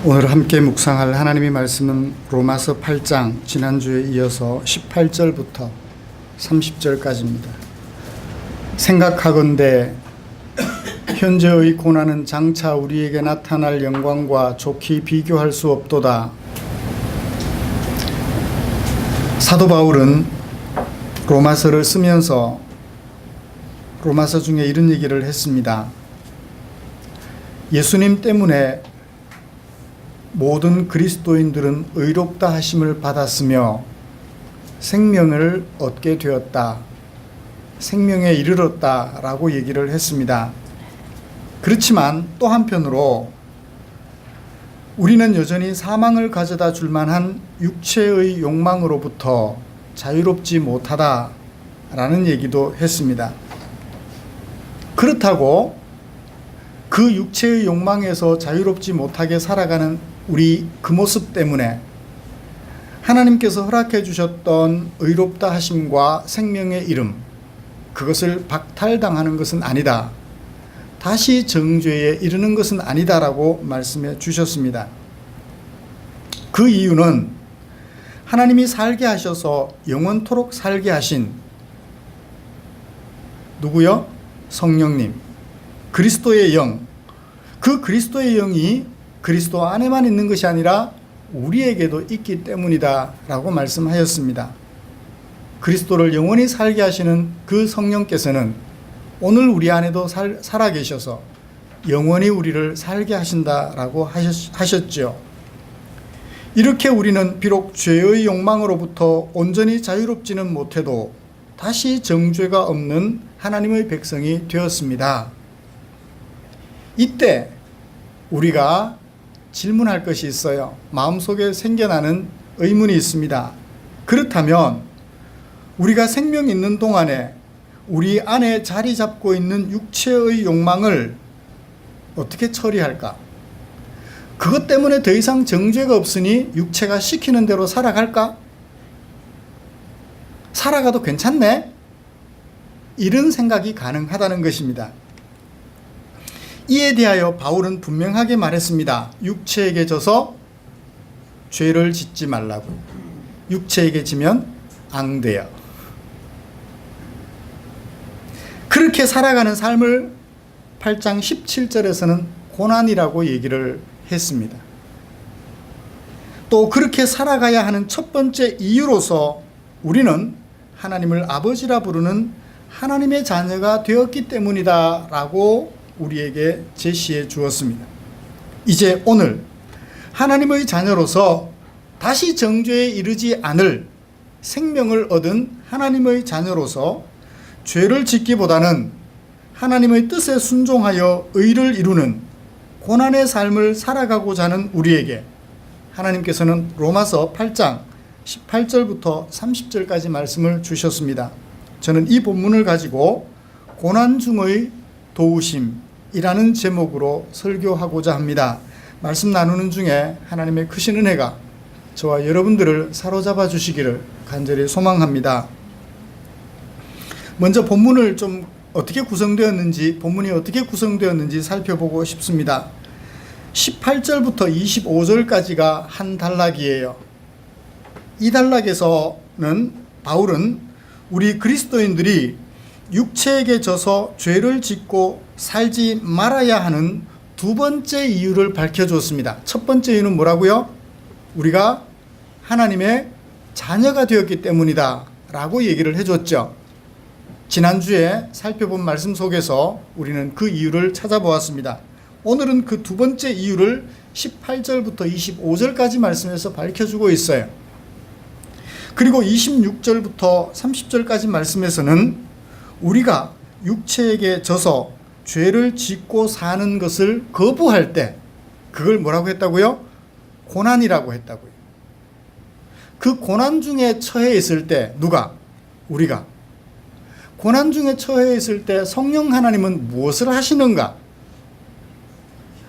오늘 함께 묵상할 하나님의 말씀은 로마서 8장 지난주에 이어서 18절부터 30절까지입니다. 생각하건대 현재의 고난은 장차 우리에게 나타날 영광과 좋게 비교할 수 없도다. 사도 바울은 로마서를 쓰면서 로마서 중에 이런 얘기를 했습니다. 예수님 때문에 모든 그리스도인들은 의롭다 하심을 받았으며 생명을 얻게 되었다. 생명에 이르렀다 라고 얘기를 했습니다. 그렇지만 또 한편으로 우리는 여전히 사망을 가져다 줄 만한 육체의 욕망으로부터 자유롭지 못하다 라는 얘기도 했습니다. 그렇다고 그 육체의 욕망에서 자유롭지 못하게 살아가는 우리 그 모습 때문에 하나님께서 허락해 주셨던 의롭다 하심과 생명의 이름, 그것을 박탈당하는 것은 아니다. 다시 정죄에 이르는 것은 아니다라고 말씀해 주셨습니다. 그 이유는 하나님이 살게 하셔서 영원토록 살게 하신 누구요? 성령님, 그리스도의 영, 그 그리스도의 영이 그리스도 안에만 있는 것이 아니라 우리에게도 있기 때문이다 라고 말씀하였습니다. 그리스도를 영원히 살게 하시는 그 성령께서는 오늘 우리 안에도 살아계셔서 영원히 우리를 살게 하신다라고 하셨죠. 이렇게 우리는 비록 죄의 욕망으로부터 온전히 자유롭지는 못해도 다시 정죄가 없는 하나님의 백성이 되었습니다. 이때 우리가 질문할 것이 있어요. 마음속에 생겨나는 의문이 있습니다. 그렇다면 우리가 생명 있는 동안에 우리 안에 자리 잡고 있는 육체의 욕망을 어떻게 처리할까? 그것 때문에 더 이상 정죄가 없으니 육체가 시키는 대로 살아갈까? 살아가도 괜찮네? 이런 생각이 가능하다는 것입니다. 이에 대하여 바울은 분명하게 말했습니다. 육체에게 져서 죄를 짓지 말라고. 육체에게 지면 앙되어. 그렇게 살아가는 삶을 8장 17절에서는 고난이라고 얘기를 했습니다. 또 그렇게 살아가야 하는 첫 번째 이유로서 우리는 하나님을 아버지라 부르는 하나님의 자녀가 되었기 때문이다 라고 우리에게 제시해 주었습니다. 이제 오늘 하나님의 자녀로서 다시 정죄에 이르지 않을 생명을 얻은 하나님의 자녀로서 죄를 짓기보다는 하나님의 뜻에 순종하여 의를 이루는 고난의 삶을 살아가고자 하는 우리에게 하나님께서는 로마서 8장 18절부터 30절까지 말씀을 주셨습니다. 저는 이 본문을 가지고 고난 중의 도우심이라는 제목으로 설교하고자 합니다. 말씀 나누는 중에 하나님의 크신 은혜가 저와 여러분들을 사로잡아 주시기를 간절히 소망합니다. 먼저 본문을 좀 본문이 어떻게 구성되었는지 살펴보고 싶습니다. 18절부터 25절까지가 한 단락이에요. 이 단락에서는 바울은 우리 그리스도인들이 육체에게 져서 죄를 짓고 살지 말아야 하는 두 번째 이유를 밝혀주었습니다. 첫 번째 이유는 뭐라고요? 우리가 하나님의 자녀가 되었기 때문이다 라고 얘기를 해줬죠. 지난주에 살펴본 말씀 속에서 우리는 그 이유를 찾아보았습니다. 오늘은 그 두 번째 이유를 18절부터 25절까지 말씀에서 밝혀주고 있어요. 그리고 26절부터 30절까지 말씀에서는 우리가 육체에게 져서 죄를 짓고 사는 것을 거부할 때 그걸 뭐라고 했다고요? 고난이라고 했다고요. 그 고난 중에 처해 있을 때 누가? 우리가. 고난 중에 처해 있을 때 성령 하나님은 무엇을 하시는가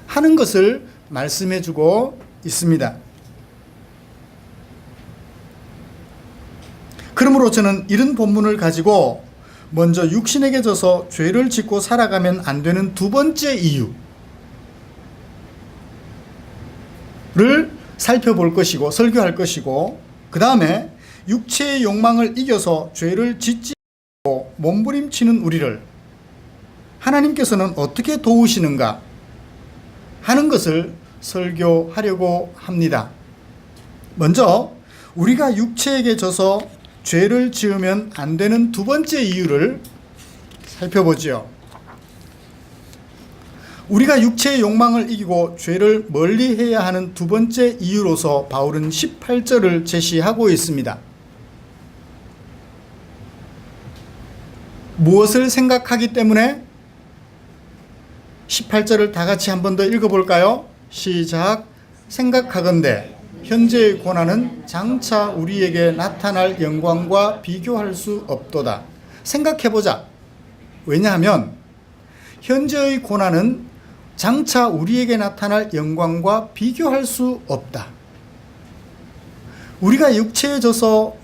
하는 것을 말씀해 주고 있습니다. 그러므로 저는 이런 본문을 가지고 먼저 육신에게 져서 죄를 짓고 살아가면 안 되는 두 번째 이유, 살펴볼 것이고 설교할 것이고, 그 다음에 육체의 욕망을 이겨서 죄를 짓지 않고 몸부림치는 우리를 하나님께서는 어떻게 도우시는가 하는 것을 설교하려고 합니다. 먼저 우리가 육체에게 져서 죄를 지으면 안 되는 두 번째 이유를 살펴보지요. 우리가 육체의 욕망을 이기고 죄를 멀리해야 하는 두 번째 이유로서 바울은 18절을 제시하고 있습니다. 무엇을 생각하기 때문에? 18절을 다 같이 한 번 더 읽어볼까요? 시작. 생각하건대 현재의 고난은 장차 우리에게 나타날 영광과 비교할 수 없도다. 생각해보자. 왜냐하면 현재의 고난은 장차 우리에게 나타날 영광과 비교할 수 없다. 우리가 육체에 져서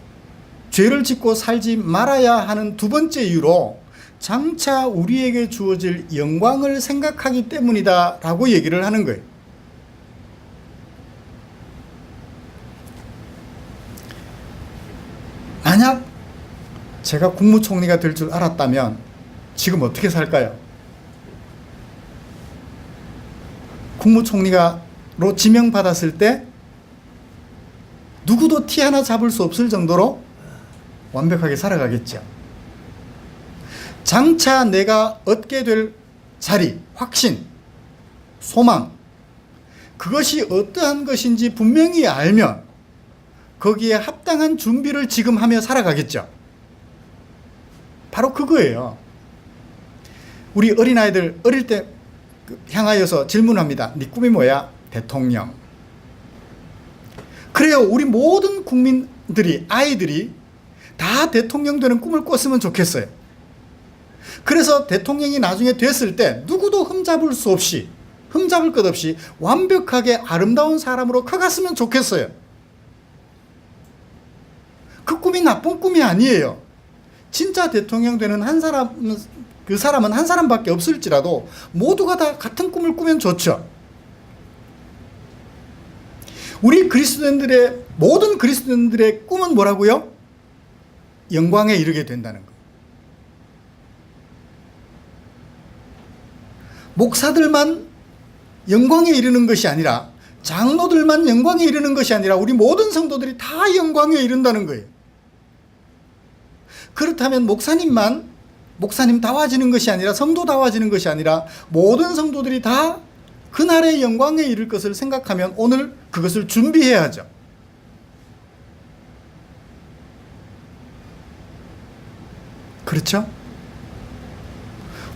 죄를 짓고 살지 말아야 하는 두 번째 이유로 장차 우리에게 주어질 영광을 생각하기 때문이다 라고 얘기를 하는 거예요. 만약 제가 국무총리가 될 줄 알았다면 지금 어떻게 살까요? 국무총리가로 지명받았을 때 누구도 티 하나 잡을 수 없을 정도로 완벽하게 살아가겠죠. 장차 내가 얻게 될 자리, 확신, 소망, 그것이 어떠한 것인지 분명히 알면 거기에 합당한 준비를 지금 하며 살아가겠죠. 바로 그거예요. 우리 어린아이들 어릴 때 향하여서 질문합니다. 네 꿈이 뭐야? 대통령. 그래요. 우리 모든 국민들이, 아이들이 다 대통령 되는 꿈을 꿨으면 좋겠어요. 그래서 대통령이 나중에 됐을 때 누구도 흠잡을 것 없이 완벽하게 아름다운 사람으로 커갔으면 좋겠어요. 그 꿈이 나쁜 꿈이 아니에요. 진짜 대통령 되는 그 사람은 한 사람밖에 없을지라도 모두가 다 같은 꿈을 꾸면 좋죠. 우리 모든 그리스도인들의 꿈은 뭐라고요? 영광에 이르게 된다는 거. 목사들만 영광에 이르는 것이 아니라, 장로들만 영광에 이르는 것이 아니라 우리 모든 성도들이 다 영광에 이른다는 거예요. 그렇다면 목사님다워지는 것이 아니라, 성도다워지는 것이 아니라 모든 성도들이 다 그날의 영광에 이를 것을 생각하면 오늘 그것을 준비해야죠. 그렇죠?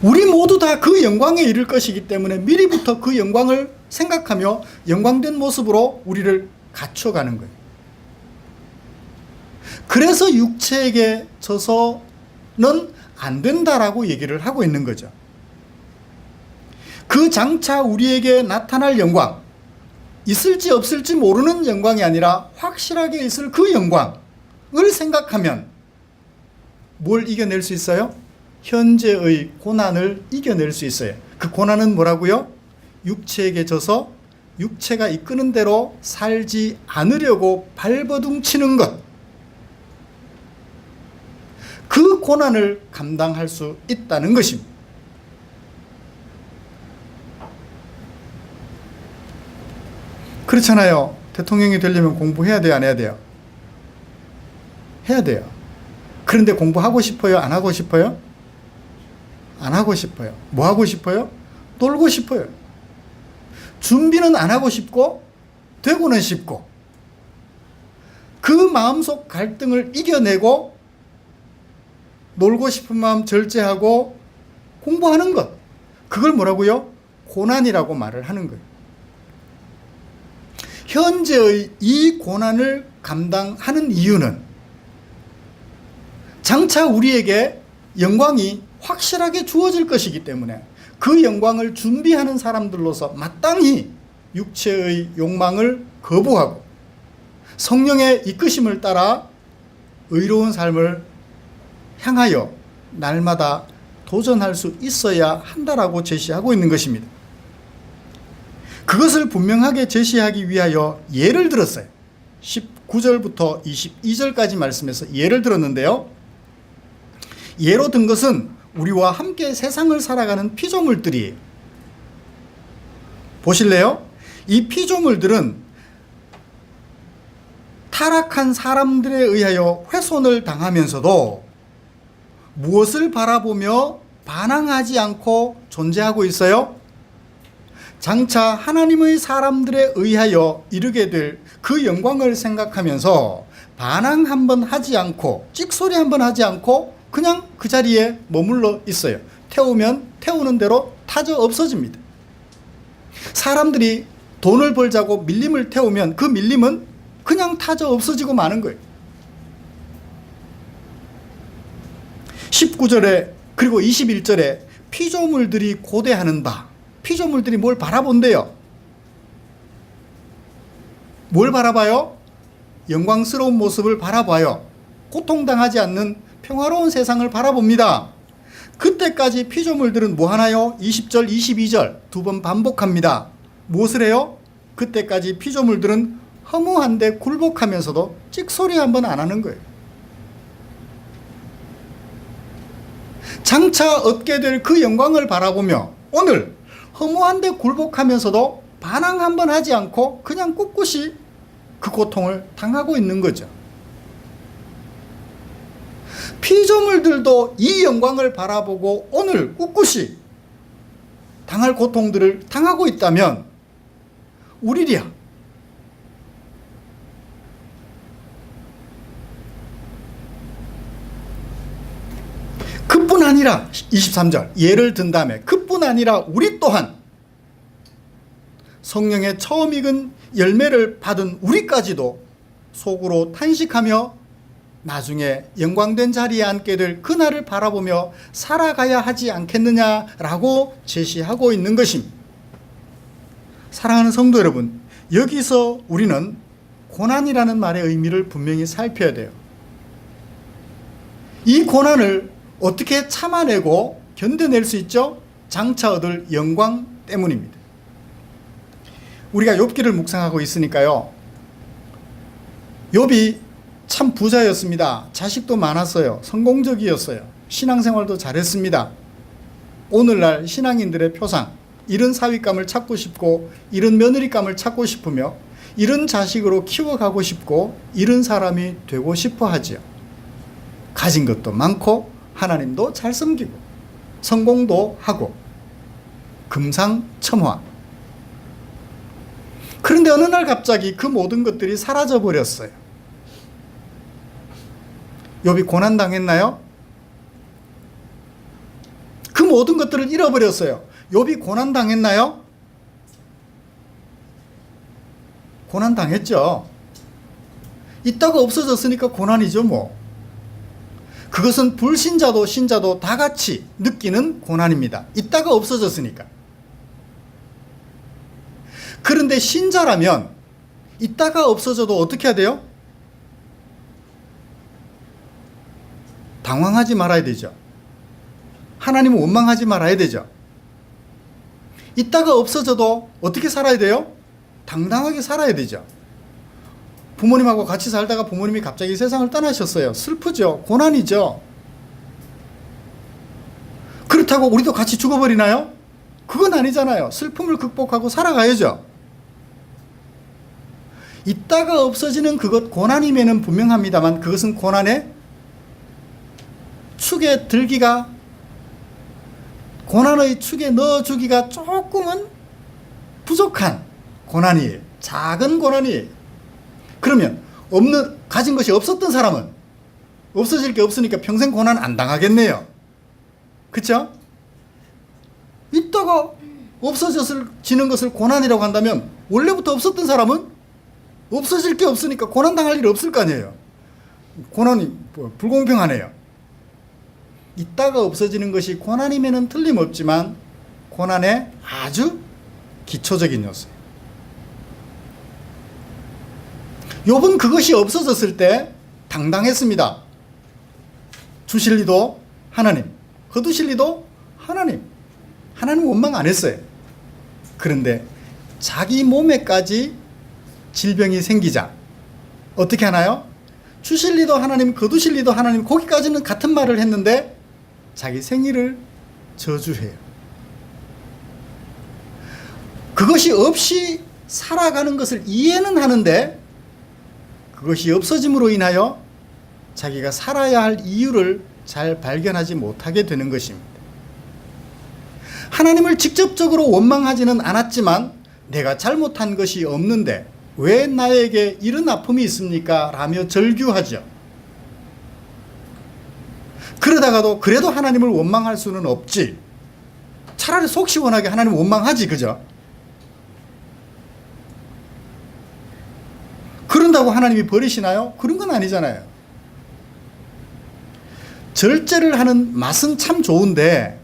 우리 모두 다 그 영광에 이를 것이기 때문에 미리부터 그 영광을 생각하며 영광된 모습으로 우리를 갖춰가는 거예요. 그래서 육체에게 져서는 안 된다라고 얘기를 하고 있는 거죠. 그 장차 우리에게 나타날 영광, 있을지 없을지 모르는 영광이 아니라 확실하게 있을 그 영광을 생각하면 뭘 이겨낼 수 있어요? 현재의 고난을 이겨낼 수 있어요. 그 고난은 뭐라고요? 육체에게 져서 육체가 이끄는 대로 살지 않으려고 발버둥치는 것. 그 고난을 감당할 수 있다는 것입니다. 그렇잖아요. 대통령이 되려면 공부해야 돼요, 안 해야 돼요? 해야 돼요. 그런데 공부하고 싶어요, 안 하고 싶어요? 안 하고 싶어요. 뭐 하고 싶어요? 놀고 싶어요. 준비는 안 하고 싶고 되고는 싶고, 그 마음속 갈등을 이겨내고 놀고 싶은 마음 절제하고 공부하는 것, 그걸 뭐라고요? 고난이라고 말을 하는 거예요. 현재의 이 고난을 감당하는 이유는 장차 우리에게 영광이 확실하게 주어질 것이기 때문에 그 영광을 준비하는 사람들로서 마땅히 육체의 욕망을 거부하고 성령의 이끄심을 따라 의로운 삶을 향하여 날마다 도전할 수 있어야 한다라고 제시하고 있는 것입니다. 그것을 분명하게 제시하기 위하여 예를 들었어요. 19절부터 22절까지 말씀에서 예를 들었는데요. 예로 든 것은 우리와 함께 세상을 살아가는 피조물들이에요. 보실래요? 이 피조물들은 타락한 사람들에 의하여 훼손을 당하면서도 무엇을 바라보며 반항하지 않고 존재하고 있어요? 장차 하나님의 사람들에 의하여 이루게 될 그 영광을 생각하면서 반항 한번 하지 않고 찍소리 한번 하지 않고 그냥 그 자리에 머물러 있어요. 태우면 태우는 대로 타져 없어집니다. 사람들이 돈을 벌자고 밀림을 태우면 그 밀림은 그냥 타져 없어지고 마는 거예요. 19절에 그리고 21절에 피조물들이 고대하는 바, 피조물들이 뭘 바라본대요? 뭘 바라봐요? 영광스러운 모습을 바라봐요. 고통당하지 않는 평화로운 세상을 바라봅니다. 그때까지 피조물들은 뭐 하나요? 20절, 22절 두 번 반복합니다. 무엇을 해요? 그때까지 피조물들은 허무한데 굴복하면서도 찍소리 한번 안 하는 거예요. 장차 얻게 될 그 영광을 바라보며 오늘 허무한데 굴복하면서도 반항 한번 하지 않고 그냥 꿋꿋이 그 고통을 당하고 있는 거죠. 피조물들도 이 영광을 바라보고 오늘 꿋꿋이 당할 고통들을 당하고 있다면 우리랴 그뿐 아니라 23절 예를 든 다음에 그뿐 아니라 우리 또한 성령의 처음 익은 열매를 받은 우리까지도 속으로 탄식하며 나중에 영광된 자리에 앉게 될 그날을 바라보며 살아가야 하지 않겠느냐라고 제시하고 있는 것입니다. 사랑하는 성도 여러분, 여기서 우리는 고난이라는 말의 의미를 분명히 살펴야 돼요. 이 고난을 어떻게 참아내고 견뎌낼 수 있죠? 장차 얻을 영광 때문입니다. 우리가 욥기를 묵상하고 있으니까요. 욥이 참 부자였습니다. 자식도 많았어요. 성공적이었어요. 신앙생활도 잘했습니다. 오늘날 신앙인들의 표상, 이런 사위감을 찾고 싶고 이런 며느리감을 찾고 싶으며 이런 자식으로 키워가고 싶고 이런 사람이 되고 싶어 하지요. 가진 것도 많고 하나님도 잘 섬기고 성공도 하고 금상첨화. 그런데 어느 날 갑자기 그 모든 것들이 사라져 버렸어요. 욥이 고난당했나요? 그 모든 것들을 잃어버렸어요. 욥이 고난당했나요? 고난당했죠. 있다가 없어졌으니까 고난이죠 뭐. 그것은 불신자도 신자도 다 같이 느끼는 고난입니다. 있다가 없어졌으니까. 그런데 신자라면 있다가 없어져도 어떻게 해야 돼요? 당황하지 말아야 되죠. 하나님을 원망하지 말아야 되죠. 있다가 없어져도 어떻게 살아야 돼요? 당당하게 살아야 되죠. 부모님하고 같이 살다가 부모님이 갑자기 세상을 떠나셨어요. 슬프죠. 고난이죠. 그렇다고 우리도 같이 죽어버리나요? 그건 아니잖아요. 슬픔을 극복하고 살아가야죠. 있다가 없어지는 그것 고난임에는 분명합니다만 그것은 고난의 축에 들기가 고난의 축에 넣어주기가 조금은 부족한 고난이에요. 작은 고난이에요. 그러면 가진 것이 없었던 사람은 없어질 게 없으니까 평생 고난 안 당하겠네요. 그렇죠? 있다가 없어지는 것을 고난이라고 한다면 원래부터 없었던 사람은 없어질 게 없으니까 고난 당할 일 없을 거 아니에요. 고난이 불공평하네요. 있다가 없어지는 것이 고난임에는 틀림없지만 고난의 아주 기초적인 요소예요. 욥은 그것이 없어졌을 때 당당했습니다. 주실 리도 하나님, 거두실 리도 하나님. 하나님 원망 안 했어요. 그런데 자기 몸에까지 질병이 생기자 어떻게 하나요? 주실 리도 하나님, 거두실 리도 하나님, 거기까지는 같은 말을 했는데 자기 생일을 저주해요. 그것이 없이 살아가는 것을 이해는 하는데 그것이 없어짐으로 인하여 자기가 살아야 할 이유를 잘 발견하지 못하게 되는 것입니다. 하나님을 직접적으로 원망하지는 않았지만 내가 잘못한 것이 없는데 왜 나에게 이런 아픔이 있습니까? 라며 절규하죠. 그러다가도 그래도 하나님을 원망할 수는 없지. 차라리 속 시원하게 하나님 원망하지, 그죠? 그런다고 하나님이 버리시나요? 그런 건 아니잖아요. 절제를 하는 맛은 참 좋은데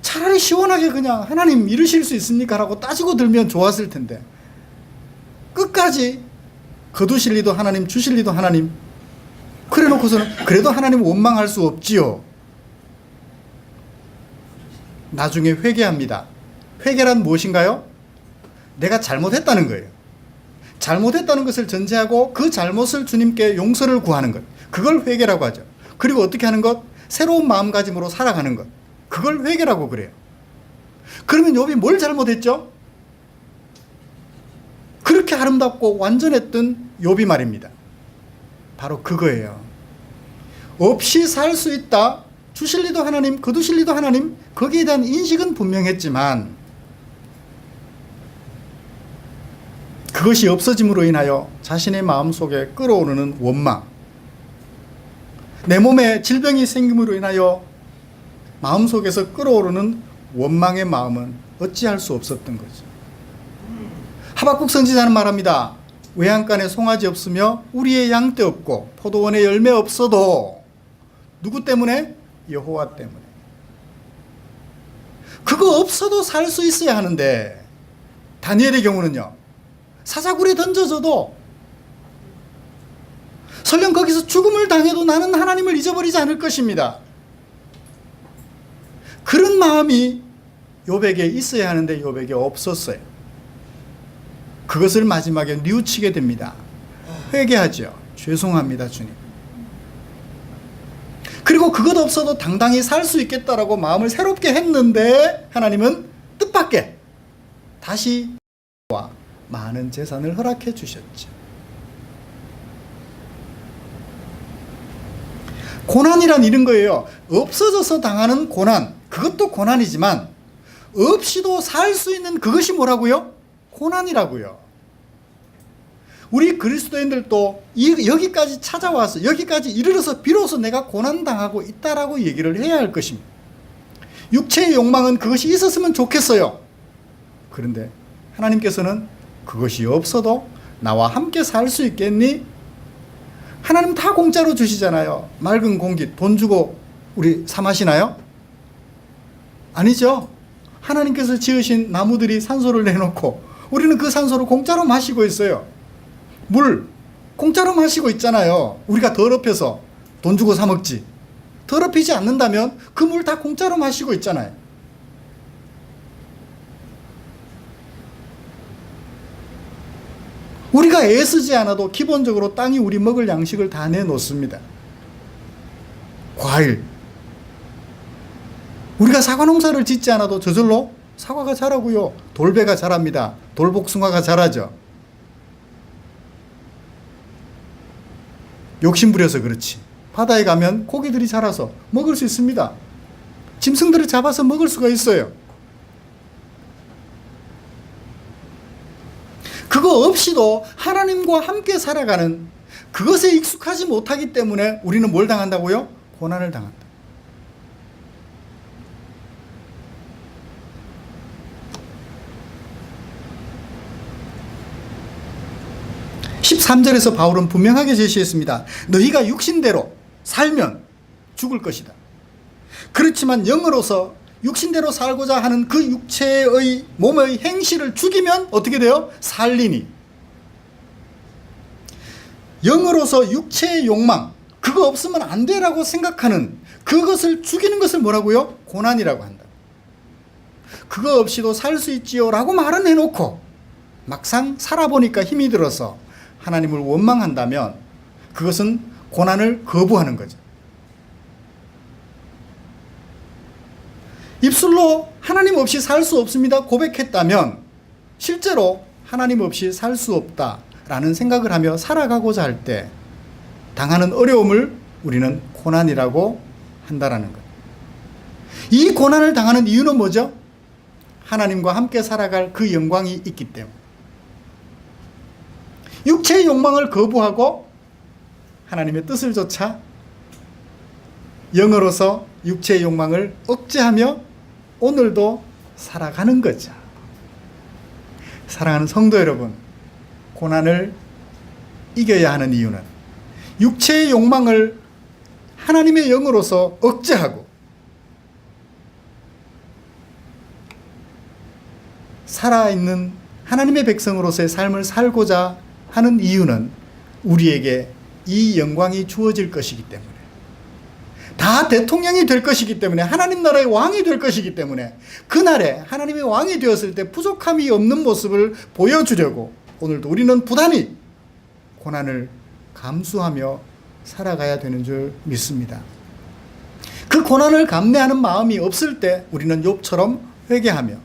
차라리 시원하게 그냥 하나님 이러실 수 있습니까? 라고 따지고 들면 좋았을 텐데 끝까지 거두실 리도 하나님, 주실 리도 하나님, 그래 놓고서는 그래도 하나님 원망할 수 없지요. 나중에 회개합니다. 회개란 무엇인가요? 내가 잘못했다는 거예요. 잘못했다는 것을 전제하고 그 잘못을 주님께 용서를 구하는 것, 그걸 회개라고 하죠. 그리고 어떻게 하는 것? 새로운 마음가짐으로 살아가는 것, 그걸 회개라고 그래요. 그러면 욥이 뭘 잘못했죠? 그렇게 아름답고 완전했던 욥이 말입니다. 바로 그거예요. 없이 살 수 있다, 주실 리도 하나님, 거두실 리도 하나님, 거기에 대한 인식은 분명했지만 그것이 없어짐으로 인하여 자신의 마음속에 끓어오르는 원망, 내 몸에 질병이 생김으로 인하여 마음속에서 끓어오르는 원망의 마음은 어찌할 수 없었던 거죠. 하박국 선지자는 말합니다. 외양간에 송아지 없으며 우리의 양떼 없고 포도원에 열매 없어도 누구 때문에? 여호와 때문에. 그거 없어도 살 수 있어야 하는데 다니엘의 경우는요, 사자굴에 던져져도 설령 거기서 죽음을 당해도 나는 하나님을 잊어버리지 않을 것입니다. 그런 마음이 욥에게 있어야 하는데 욥에게 없었어요. 그것을 마지막에 뉘우치게 됩니다. 회개하죠. 죄송합니다, 주님. 그리고 그것 없어도 당당히 살 수 있겠다라고 마음을 새롭게 했는데 하나님은 뜻밖의 다시 많은 재산을 허락해 주셨죠. 고난이란 이런 거예요. 없어져서 당하는 고난, 그것도 고난이지만 없이도 살 수 있는 그것이 뭐라고요? 고난이라고요. 우리 그리스도인들도 여기까지 찾아와서 여기까지 이르러서 비로소 내가 고난당하고 있다라고 얘기를 해야 할 것입니다. 육체의 욕망은 그것이 있었으면 좋겠어요. 그런데 하나님께서는 그것이 없어도 나와 함께 살 수 있겠니? 하나님 다 공짜로 주시잖아요. 맑은 공기 돈 주고 우리 사 마시나요? 아니죠. 하나님께서 지으신 나무들이 산소를 내놓고 우리는 그 산소를 공짜로 마시고 있어요. 물 공짜로 마시고 있잖아요. 우리가 더럽혀서 돈 주고 사 먹지. 더럽히지 않는다면 그 물 다 공짜로 마시고 있잖아요. 우리가 애쓰지 않아도 기본적으로 땅이 우리 먹을 양식을 다 내놓습니다. 과일. 우리가 사과 농사를 짓지 않아도 저절로 사과가 자라고요. 돌배가 자랍니다. 돌복숭아가 자라죠. 욕심부려서 그렇지. 바다에 가면 고기들이 자라서 먹을 수 있습니다. 짐승들을 잡아서 먹을 수가 있어요. 그거 없이도 하나님과 함께 살아가는 그것에 익숙하지 못하기 때문에 우리는 뭘 당한다고요? 고난을 당한다. (13절에서) 바울은 분명하게 제시했습니다. 너희가 육신대로 살면 죽을 것이다. 그렇지만 영으로서 육신대로 살고자 하는 그 육체의 몸의 행실을 죽이면 어떻게 돼요? 살리니. 영으로서 육체의 욕망, 그거 없으면 안 돼라고 생각하는 그것을 죽이는 것을 뭐라고요? 고난이라고 한다. 그거 없이도 살 수 있지요 라고 말은 해놓고 막상 살아보니까 힘이 들어서 하나님을 원망한다면 그것은 고난을 거부하는 거죠. 입술로 하나님 없이 살 수 없습니다 고백했다면 실제로 하나님 없이 살 수 없다라는 생각을 하며 살아가고자 할 때 당하는 어려움을 우리는 고난이라고 한다라는 것. 이 고난을 당하는 이유는 뭐죠? 하나님과 함께 살아갈 그 영광이 있기 때문에. 육체의 욕망을 거부하고 하나님의 뜻을 좇아 영으로서 육체의 욕망을 억제하며 오늘도 살아가는 거죠. 사랑하는 성도 여러분, 고난을 이겨야 하는 이유는 육체의 욕망을 하나님의 영으로서 억제하고 살아있는 하나님의 백성으로서의 삶을 살고자 하는 이유는 우리에게 이 영광이 주어질 것이기 때문에, 다 대통령이 될 것이기 때문에, 하나님 나라의 왕이 될 것이기 때문에 그날에 하나님의 왕이 되었을 때 부족함이 없는 모습을 보여주려고 오늘도 우리는 부단히 고난을 감수하며 살아가야 되는 줄 믿습니다. 그 고난을 감내하는 마음이 없을 때 우리는 욥처럼 회개하며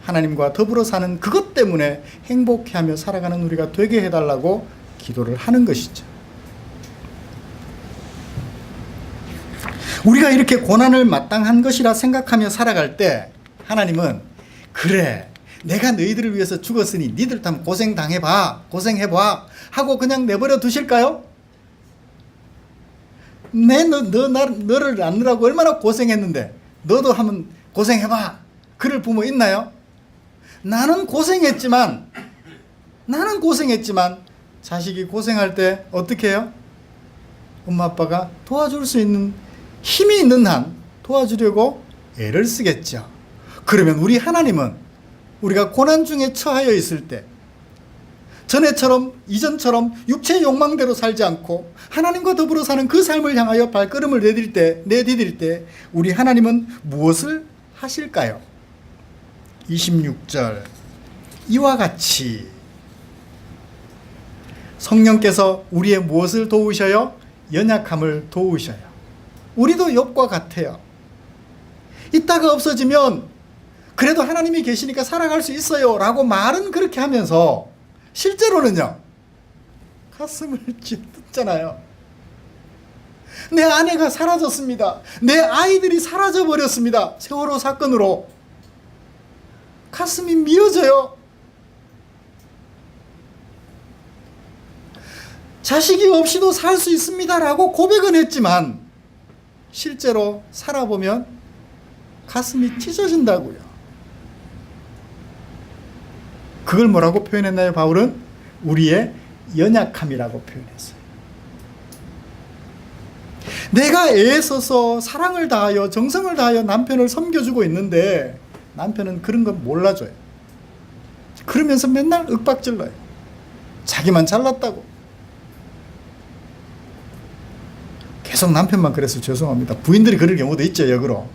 하나님과 더불어 사는 그것 때문에 행복해하며 살아가는 우리가 되게 해달라고 기도를 하는 것이죠. 우리가 이렇게 고난을 마땅한 것이라 생각하며 살아갈 때 하나님은 그래 내가 너희들을 위해서 죽었으니 니들 참 고생당해봐 고생해봐 하고 그냥 내버려 두실까요? 너를 낳느라고 얼마나 고생했는데 너도 한번 고생해봐 그럴 부모 있나요? 나는 고생했지만 자식이 고생할 때 어떻게 해요? 엄마 아빠가 도와줄 수 있는 힘이 있는 한 도와주려고 애를 쓰겠죠. 그러면 우리 하나님은 우리가 고난 중에 처하여 있을 때 이전처럼 육체의 욕망대로 살지 않고 하나님과 더불어 사는 그 삶을 향하여 발걸음을 내디딜 때 우리 하나님은 무엇을 하실까요? 26절 이와 같이 성령께서 우리의 무엇을 도우셔요? 연약함을 도우셔요. 우리도 욥과 같아요. 있다가 없어지면 그래도 하나님이 계시니까 살아갈 수 있어요 라고 말은 그렇게 하면서 실제로는요 가슴을 찢잖아요. 내 아내가 사라졌습니다. 내 아이들이 사라져버렸습니다. 세월호 사건으로 가슴이 미어져요. 자식이 없이도 살 수 있습니다 라고 고백은 했지만 실제로 살아보면 가슴이 찢어진다고요. 그걸 뭐라고 표현했나요? 바울은 우리의 연약함이라고 표현했어요. 내가 애써서 사랑을 다하여 정성을 다하여 남편을 섬겨주고 있는데 남편은 그런 건 몰라줘요. 그러면서 맨날 윽박질러요. 자기만 잘났다고. 계속 남편만 그래서 죄송합니다. 부인들이 그럴 경우도 있죠, 역으로.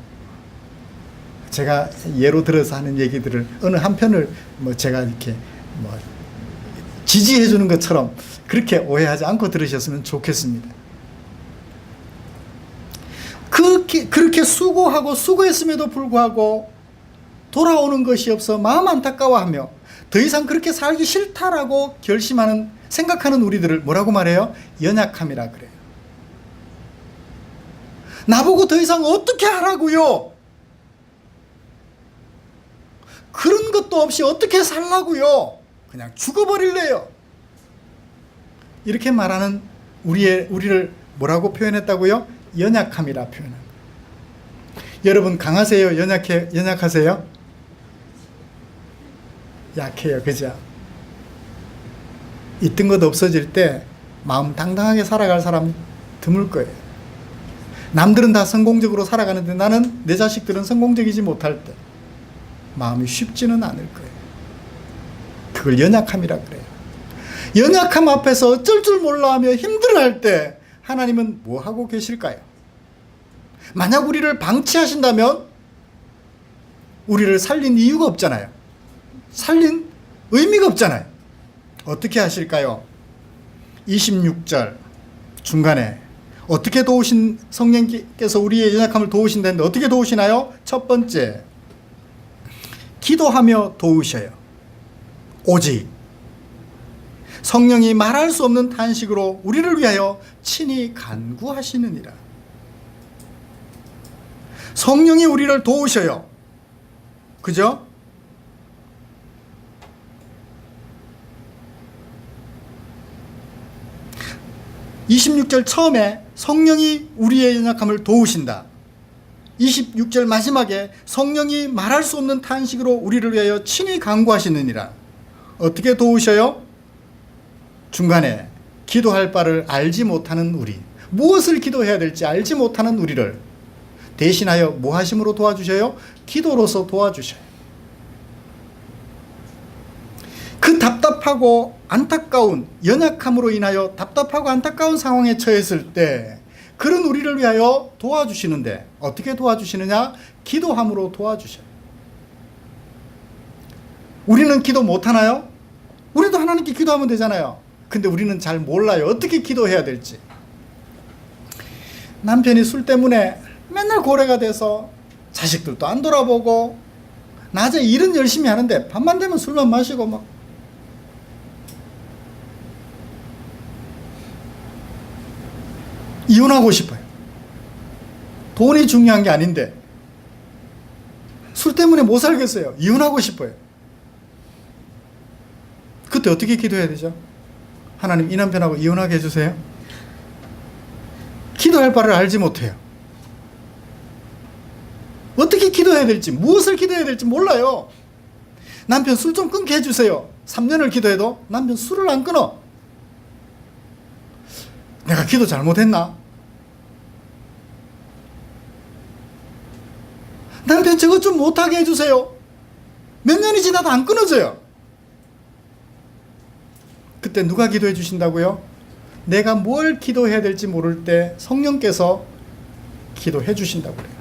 제가 예로 들어서 하는 얘기들을 어느 한편을 제가 이렇게 지지해 주는 것처럼 그렇게 오해하지 않고 들으셨으면 좋겠습니다. 그렇게 수고하고 수고했음에도 불구하고 돌아오는 것이 없어 마음 안타까워하며 더 이상 그렇게 살기 싫다라고 생각하는 우리들을 뭐라고 말해요? 연약함이라 그래요. 나보고 더 이상 어떻게 하라고요? 그런 것도 없이 어떻게 살라고요? 그냥 죽어버릴래요. 이렇게 말하는 우리를 뭐라고 표현했다고요? 연약함이라 표현합니다. 여러분 강하세요? 연약하세요? 약해요. 그죠? 있던 것 없어질 때 마음 당당하게 살아갈 사람 드물 거예요. 남들은 다 성공적으로 살아가는데 나는 내 자식들은 성공적이지 못할 때 마음이 쉽지는 않을 거예요. 그걸 연약함이라 그래요. 연약함 앞에서 어쩔 줄 몰라 하며 힘들어할 때 하나님은 뭐 하고 계실까요? 만약 우리를 방치하신다면 우리를 살린 이유가 없잖아요. 살린 의미가 없잖아요. 어떻게 하실까요? 26절 중간에 어떻게 도우신 성령께서 우리의 연약함을 도우신다는데 어떻게 도우시나요? 첫 번째, 기도하며 도우셔요. 오직 성령이 말할 수 없는 탄식으로 우리를 위하여 친히 간구하시느니라. 성령이 우리를 도우셔요. 그죠? (26절) 처음에 성령이 우리의 연약함을 도우신다. 26절 마지막에 성령이 말할 수 없는 탄식으로 우리를 위하여 친히 간구하시느니라. 어떻게 도우셔요? 중간에 기도할 바를 알지 못하는 우리, 무엇을 기도해야 될지 알지 못하는 우리를 대신하여 뭐 하심으로 도와주셔요? 기도로서 도와주셔요. 그 답답하고 안타까운 연약함으로 인하여 답답하고 안타까운 상황에 처했을 때 그런 우리를 위하여 도와주시는데 어떻게 도와주시느냐? 기도함으로 도와주셔요. 우리는 기도 못하나요? 우리도 하나님께 기도하면 되잖아요. 근데 우리는 잘 몰라요. 어떻게 기도해야 될지. 남편이 술 때문에 맨날 고래가 돼서 자식들도 안 돌아보고 낮에 일은 열심히 하는데 밤만 되면 술만 마시고 막 이혼하고 싶어요. 돈이 중요한 게 아닌데 술 때문에 못 살겠어요. 이혼하고 싶어요. 그때 어떻게 기도해야 되죠? 하나님, 이 남편하고 이혼하게 해주세요. 기도할 바를 알지 못해요. 어떻게 기도해야 될지, 무엇을 기도해야 될지 몰라요. 남편 술 좀 끊게 해주세요. 3년을 기도해도 남편 술을 안 끊어. 내가 기도 잘못했나? 남편 저것 좀 못하게 해주세요. 몇 년이 지나도 안 끊어져요. 그때 누가 기도해 주신다고요? 내가 뭘 기도해야 될지 모를 때 성령께서 기도해 주신다고 그래요.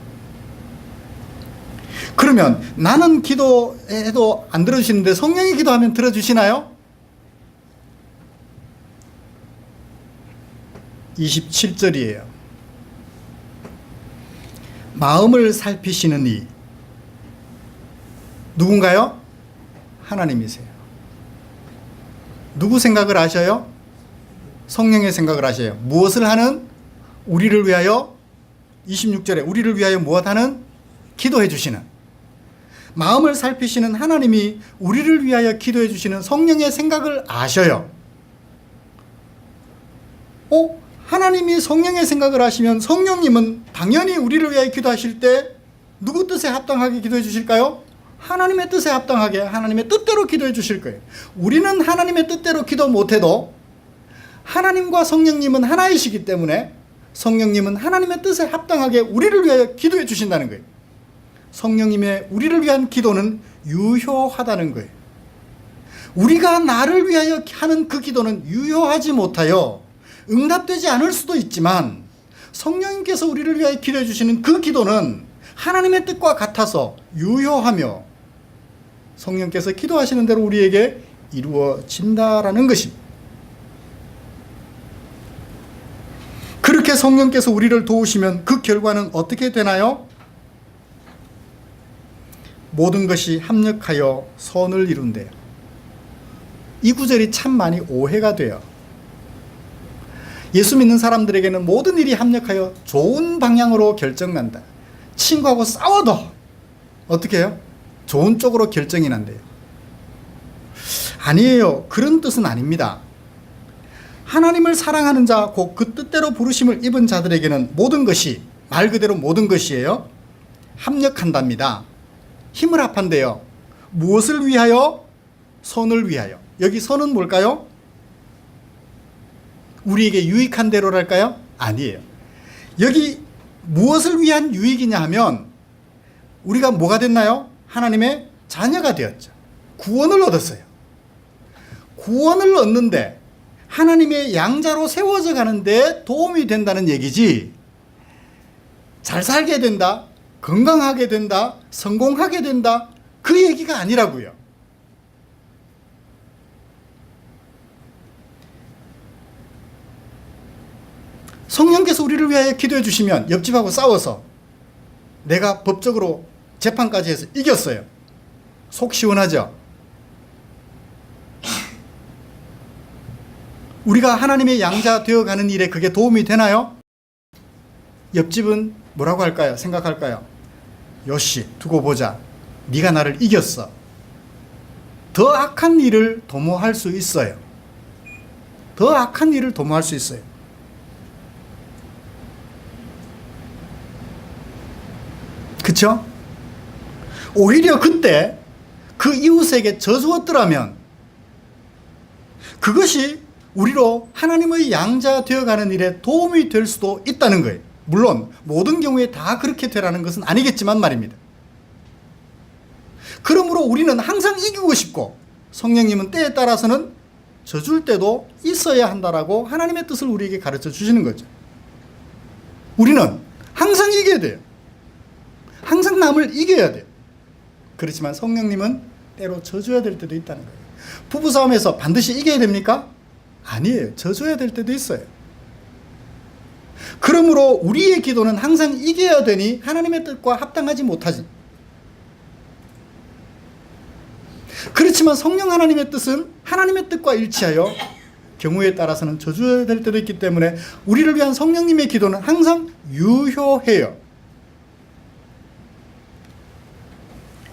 그러면 나는 기도해도 안 들어주시는데 성령이 기도하면 들어주시나요? 27절이에요. 마음을 살피시는 이 누군가요? 하나님이세요. 누구 생각을 아셔요? 성령의 생각을 아셔요. 무엇을 하는? 우리를 위하여 26절에 우리를 위하여 무엇하는? 기도해 주시는, 마음을 살피시는 하나님이 우리를 위하여 기도해 주시는 성령의 생각을 아셔요. 하나님이 성령의 생각을 하시면 성령님은 당연히 우리를 위하여 기도하실 때 누구 뜻에 합당하게 기도해 주실까요? 하나님의 뜻에 합당하게 하나님의 뜻대로 기도해 주실 거예요. 우리는 하나님의 뜻대로 기도 못해도 하나님과 성령님은 하나이시기 때문에 성령님은 하나님의 뜻에 합당하게 우리를 위하여 기도해 주신다는 거예요. 성령님의 우리를 위한 기도는 유효하다는 거예요. 우리가 나를 위하여 하는 그 기도는 유효하지 못하여 응답되지 않을 수도 있지만 성령님께서 우리를 위하여 기도해 주시는 그 기도는 하나님의 뜻과 같아서 유효하며 성령께서 기도하시는 대로 우리에게 이루어진다라는 것입니다. 그렇게 성령께서 우리를 도우시면 그 결과는 어떻게 되나요? 모든 것이 합력하여 선을 이룬대요. 이 구절이 참 많이 오해가 돼요. 예수 믿는 사람들에게는 모든 일이 합력하여 좋은 방향으로 결정난다. 친구하고 싸워도 어떻게 해요? 좋은 쪽으로 결정이 난대요. 아니에요. 그런 뜻은 아닙니다. 하나님을 사랑하는 자, 곧 그 뜻대로 부르심을 입은 자들에게는 모든 것이, 말 그대로 모든 것이에요, 합력한답니다. 힘을 합한대요. 무엇을 위하여? 선을 위하여. 여기 선은 뭘까요? 우리에게 유익한 대로랄까요? 아니에요. 여기 무엇을 위한 유익이냐 하면 우리가 뭐가 됐나요? 하나님의 자녀가 되었죠. 구원을 얻었어요. 구원을 얻는데 하나님의 양자로 세워져 가는데 도움이 된다는 얘기지 잘 살게 된다? 건강하게 된다, 성공하게 된다, 그 얘기가 아니라고요. 성령께서 우리를 위하여 기도해 주시면 옆집하고 싸워서 내가 법적으로 재판까지 해서 이겼어요. 속 시원하죠? 우리가 하나님의 양자 되어가는 일에 그게 도움이 되나요? 옆집은 뭐라고 할까요? 생각할까요? 요시 두고 보자. 네가 나를 이겼어. 더 악한 일을 도모할 수 있어요. 더 악한 일을 도모할 수 있어요. 그쵸? 오히려 그때 그 이웃에게 져주었더라면 그것이 우리로 하나님의 양자 되어가는 일에 도움이 될 수도 있다는 거예요. 물론 모든 경우에 다 그렇게 되라는 것은 아니겠지만 말입니다. 그러므로 우리는 항상 이기고 싶고 성령님은 때에 따라서는 져줄 때도 있어야 한다라고 하나님의 뜻을 우리에게 가르쳐 주시는 거죠. 우리는 항상 이겨야 돼요. 항상 남을 이겨야 돼요. 그렇지만 성령님은 때로 져줘야 될 때도 있다는 거예요. 부부싸움에서 반드시 이겨야 됩니까? 아니에요. 져줘야 될 때도 있어요. 그러므로 우리의 기도는 항상 이겨야 되니 하나님의 뜻과 합당하지 못하지. 그렇지만 성령 하나님의 뜻은 하나님의 뜻과 일치하여 경우에 따라서는 져줘야 될 때도 있기 때문에 우리를 위한 성령님의 기도는 항상 유효해요.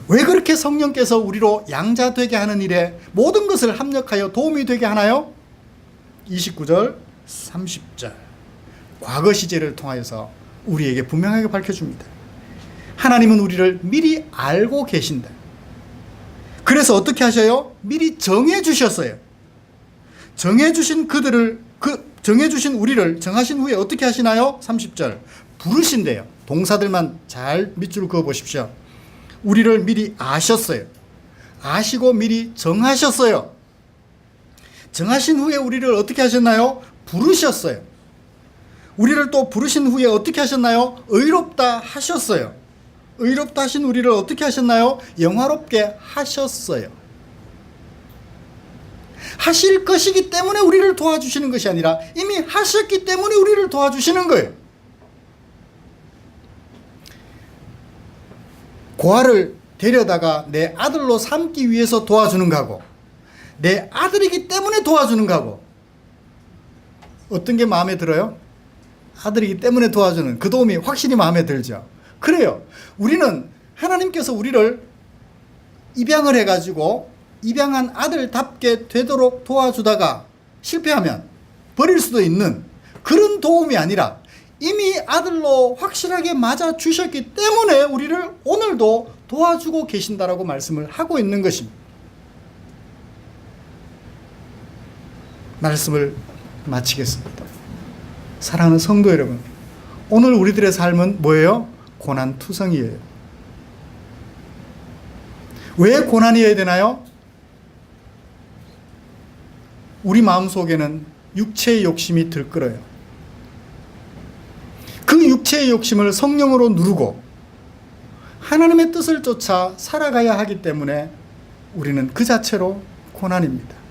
왜 그렇게 성령께서 우리로 양자되게 하는 일에 모든 것을 합력하여 도움이 되게 하나요? 29절, 30절 과거 시제를 통하여서 우리에게 분명하게 밝혀줍니다. 하나님은 우리를 미리 알고 계신다. 그래서 어떻게 하셔요? 미리 정해주셨어요. 정해주신 정해주신 우리를 정하신 후에 어떻게 하시나요? 30절 부르신대요. 동사들만 잘 밑줄 그어 보십시오. 우리를 미리 아셨어요. 아시고 미리 정하셨어요. 정하신 후에 우리를 어떻게 하셨나요? 부르셨어요. 우리를 또 부르신 후에 어떻게 하셨나요? 의롭다 하셨어요. 의롭다 하신 우리를 어떻게 하셨나요? 영화롭게 하셨어요. 하실 것이기 때문에 우리를 도와주시는 것이 아니라 이미 하셨기 때문에 우리를 도와주시는 거예요. 고아를 데려다가 내 아들로 삼기 위해서 도와주는 거하고 내 아들이기 때문에 도와주는 거하고 어떤 게 마음에 들어요? 아들이기 때문에 도와주는 그 도움이 확실히 마음에 들죠. 그래요. 우리는 하나님께서 우리를 입양을 해가지고 입양한 아들답게 되도록 도와주다가 실패하면 버릴 수도 있는 그런 도움이 아니라 이미 아들로 확실하게 맞아 주셨기 때문에 우리를 오늘도 도와주고 계신다라고 말씀을 하고 있는 것입니다. 말씀을 마치겠습니다. 사랑하는 성도 여러분, 오늘 우리들의 삶은 뭐예요? 고난투성이에요. 왜 고난이어야 되나요? 우리 마음속에는 육체의 욕심이 들끓어요. 그 육체의 욕심을 성령으로 누르고 하나님의 뜻을 쫓아 살아가야 하기 때문에 우리는 그 자체로 고난입니다.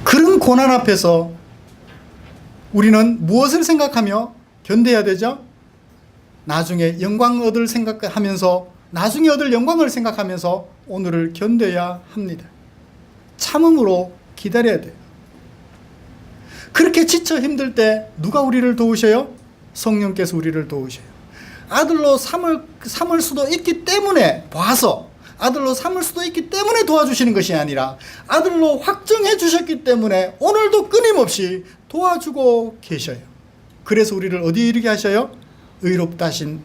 그런 고난 앞에서 우리는 무엇을 생각하며 견뎌야 되죠? 나중에 영광 얻을 생각하면서 나중에 얻을 영광을 생각하면서 오늘을 견뎌야 합니다. 참음으로 기다려야 돼요. 그렇게 지쳐 힘들 때 누가 우리를 도우셔요? 성령께서 우리를 도우셔요. 아들로 삼을 수도 있기 때문에 봐서 아들로 삼을 수도 있기 때문에 도와주시는 것이 아니라 아들로 확정해 주셨기 때문에 오늘도 끊임없이 도와주고 계셔요. 그래서 우리를 어디에 이르게 하셔요? 의롭다 하신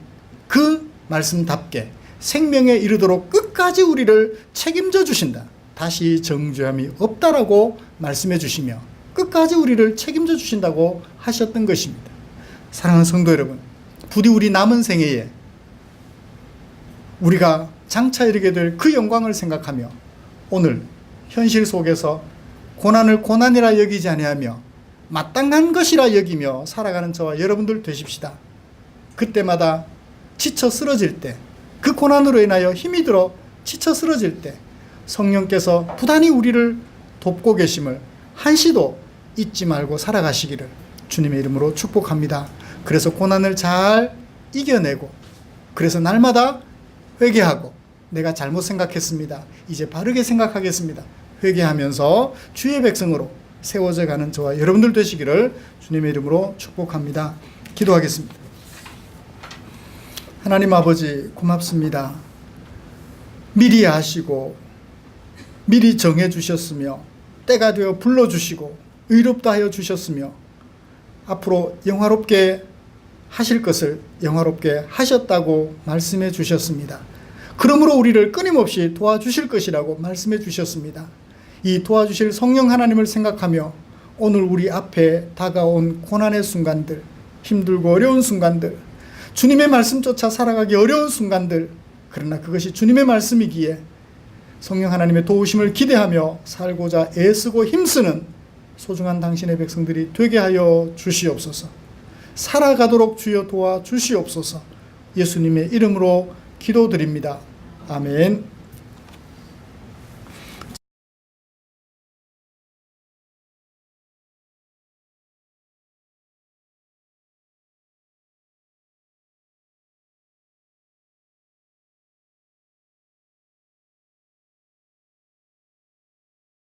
그 말씀답게 생명에 이르도록 끝까지 우리를 책임져 주신다. 다시 정죄함이 없다라고 말씀해 주시며 끝까지 우리를 책임져 주신다고 하셨던 것입니다. 사랑하는 성도 여러분, 부디 우리 남은 생애에 우리가 장차 이르게 될 그 영광을 생각하며 오늘 현실 속에서 고난을 고난이라 여기지 아니하며 마땅한 것이라 여기며 살아가는 저와 여러분들 되십시다. 그때마다 지쳐 쓰러질 때, 그 고난으로 인하여 힘이 들어 지쳐 쓰러질 때 성령께서 부단히 우리를 돕고 계심을 한시도 잊지 말고 살아가시기를 주님의 이름으로 축복합니다. 그래서 고난을 잘 이겨내고, 그래서 날마다 회개하고, 내가 잘못 생각했습니다, 이제 바르게 생각하겠습니다, 회개하면서 주의 백성으로 세워져 가는 저와 여러분들 되시기를 주님의 이름으로 축복합니다. 기도하겠습니다. 하나님 아버지, 고맙습니다. 미리 아시고 미리 정해 주셨으며 때가 되어 불러주시고 의롭다 하여 주셨으며 앞으로 영화롭게 하실 것을 영화롭게 하셨다고 말씀해 주셨습니다. 그러므로 우리를 끊임없이 도와주실 것이라고 말씀해 주셨습니다. 이 도와주실 성령 하나님을 생각하며 오늘 우리 앞에 다가온 고난의 순간들, 힘들고 어려운 순간들, 주님의 말씀 쫓아 살아가기 어려운 순간들, 그러나 그것이 주님의 말씀이기에 성령 하나님의 도우심을 기대하며 살고자 애쓰고 힘쓰는 소중한 당신의 백성들이 되게 하여 주시옵소서. 살아가도록 주여 도와 주시옵소서. 예수님의 이름으로 기도드립니다. 아멘.